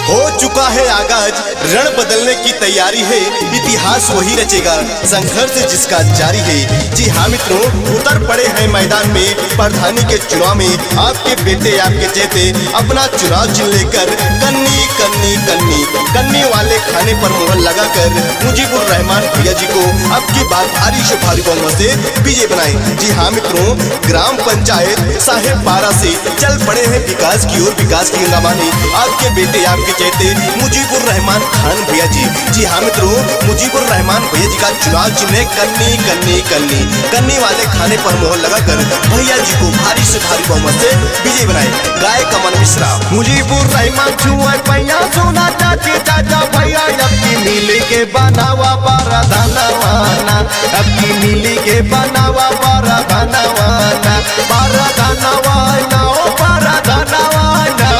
हो चुका है आगाज, रण बदलने की तैयारी है, इतिहास वही रचेगा, संघर्ष जिसका जारी है। जी हाँ मित्रों, उतर पड़े हैं मैदान में प्रधानी के चुनाव में। आपके बेटे आपके चेते अपना चुनाव चिन्ह लेकर कन्नी कन्नी कन्नी कन्नी वाले खाने पर मोहर लगाकर मुजीबुर रहमान भैया जी को अब की बार भारी से भारी बहुमत से विजय बनाए। जी हाँ मित्रों, ग्राम पंचायत साहेब पारा से चल पड़े हैं विकास की ओर, विकास की गंगामानी आपके बेटे आपके चेते मुजीबुर रहमान खान भैया जी। जी हाँ मित्रों, मुजीबुर रहमान भैया जी का चुनाव चिन्ह कन्नी कन्नी कन्नी कन्नी वाले खाने पर मोहर लगाकर भैया जी को भारी से भारी बहुमत से विजय बनाए। गायक अमन मिश्रा। मुजीबुर रहमान छुआ पैया सोना चाची चाचा भैया अब की मिली के बनावा पारा धनवाना, अब की मिली के बनावा पारा धनवाना, पारा धनवाना ओ पारा धनवाना,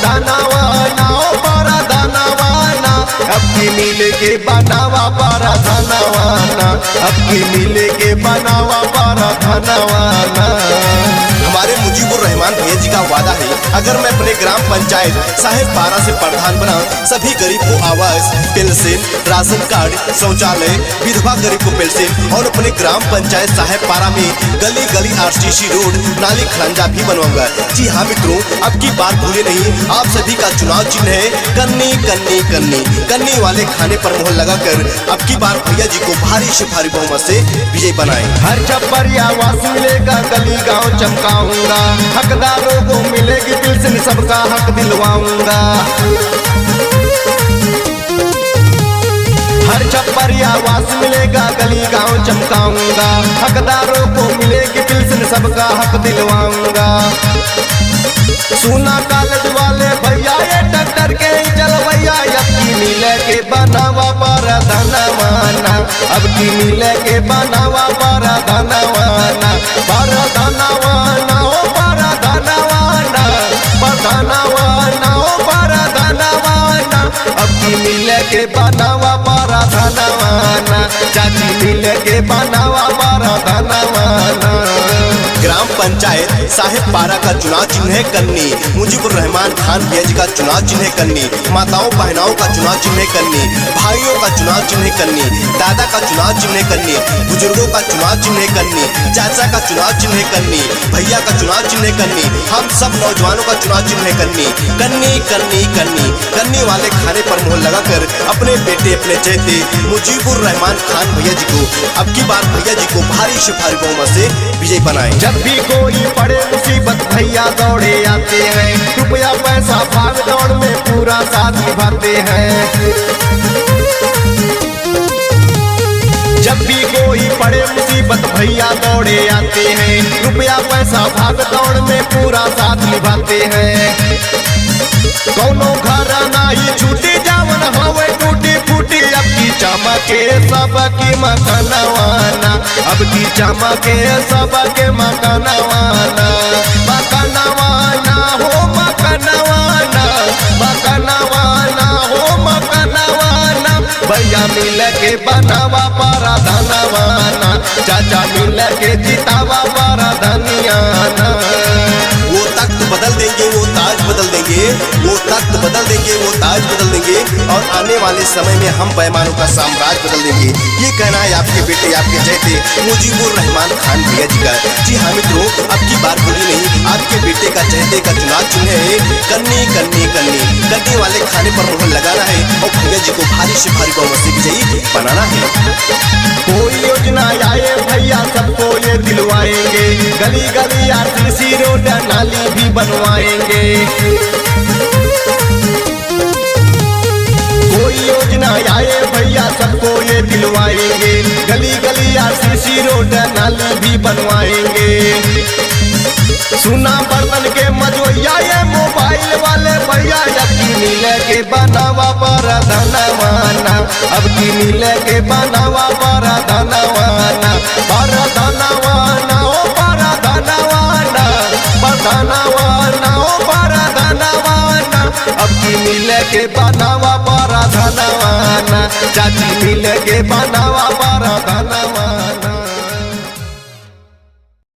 धनवाना ओ पारा धनवाना, अब की मिली के बनावा पारा धनवाना, अब की मिली के बनावा पारा धनवाना। हमारे मुजीबुर रहमान भैया जी का वादा है, अगर मैं अपने ग्राम पंचायत साहेब पारा से प्रधान बना, सभी गरीब को आवास, पेंशन, राशन कार्ड, शौचालय, विधवा गरीब को पेंशन और अपने ग्राम पंचायत साहेब पारा में गली गली आरसीसी रोड, नाली खरंजा भी बनवाऊंगा। जी हाँ मित्रों, अब की बात भूले नहीं, आप सभी का चुनाव चिन्ह है कन्नी कन्नी कन्नी कन्नी वाले खाने पर मोहर लगाकर अब की बार भैया जी को भारी से भारी बहुमत से विजय बनाए। हर छप्पर आवास मिलेगा, गली गांव चमकाऊंगा, हकदारों को मिलेगी पेंशन, सबका हक दिलवाऊंगा। हर छप्पर आवास मिलेगा, गली गांव चमकाऊंगा, हकदारों को मिलेगी पेंशन, सबका हक दिलवाऊंगा। सुना कॉलेज वाले भैया ये टक्कर के चल भैया, अब की मिले के बनावा पारा धनवाना, अब की मिले के बनावा पारा धनवाना, पारा धनवाना ओ पारा धनवाना, धनवाना ओ पारा धनवाना, अब की मिले के बनावा पारा धनवाना, चाची मिले के बनावा पारा धनवाना। ग्राम पंचायत साहेब पारा का चुनाव चिन्ह है कन्नी, मुजीबुर रहमान खान भैया जी का चुनाव चिन्ह है कन्नी, माताओं बहनाओं का चुनाव चिन्ह है कन्नी, भाइयों का चुनाव चिन्ह है कन्नी, दादा का चुनाव चिन्ह है कन्नी, बुजुर्गों का चुनाव चिन्ह है कन्नी, चाचा का चुनाव चिन्ह है कन्नी, भैया का चुनाव चिन्ह है कन्नी, हम सब नौजवानों का चुनाव चिन्ह है कन्नी। कन्नी कन्नी कन्नी कन्नी वाले खाने पर मोहर लगाकर अपने बेटे अपने चेते मुजीबुर रहमान खान भैया जी को अब की बार भैया जी को भारी से भारी बहुमत से विजय बनाए। जब भी कोई पड़े मुसीबत भैया दौड़े आते हैं, रुपया पैसा भाग दौड़ में पूरा साथ निभाते हैं। जब भी कोई पड़े मुसीबत भैया दौड़े आते हैं, रुपया पैसा भाग दौड़ में पूरा साथ निभाते हैं। कौनो घर नहीं छूटी जावन हवे टूटी फूटी, अब की चमके सबकी मकनवाना, अब की चमके सबके मकनवाना, मकनवाना हो मकनवाना, मकनवाना हो मकनवाना, भैया मिल के बनावा पारा धनवाना, चाचा मिल के जितावा पारा धनियाना। वो तख्त बदल देंगे, वो ताज बदल देंगे, वो तख्त बदल देंगे, वो ताज बदल देंगे और आने वाले समय में हम पैमानों का साम्राज्य बदल देंगे। ये कहना है आपके बेटे आपके चहेते मुजीबुर रहमान खान भैया जी का। जी हाँ मित्रों, अब की बार भूली नहीं, आपके बेटे का चहेते का चुनाव चिन्ह है कन्नी कन्नी कन्नी कन्नी वाले खाने पर मोहर लगाना है और भैया जी को भारी से भारी बहुमत से विजयी बनाना है। कोई योजना आए भैया सबको ये दिलवाएंगे, गली गली आरसीसी रोड नाली भी बनवाएंगे। कोई योजना आए भैया सबको ये दिलवाएंगे, गली गली आरसीसी रोड नाली भी बनवाएंगे। सुना बर्तन के मजोया ये मोबाइल वाले भैया, अब की मिले के बनावा पारा धनवाना, अब की मिले के बनावा पारा धनवाना, पारा धनवाना ओ पारा धनवाना, धनवाना ओ पारा धनवाना, अब की मिले के बनावा पारा धनवाना, चाची मिले के बनावा पारा धनवाना।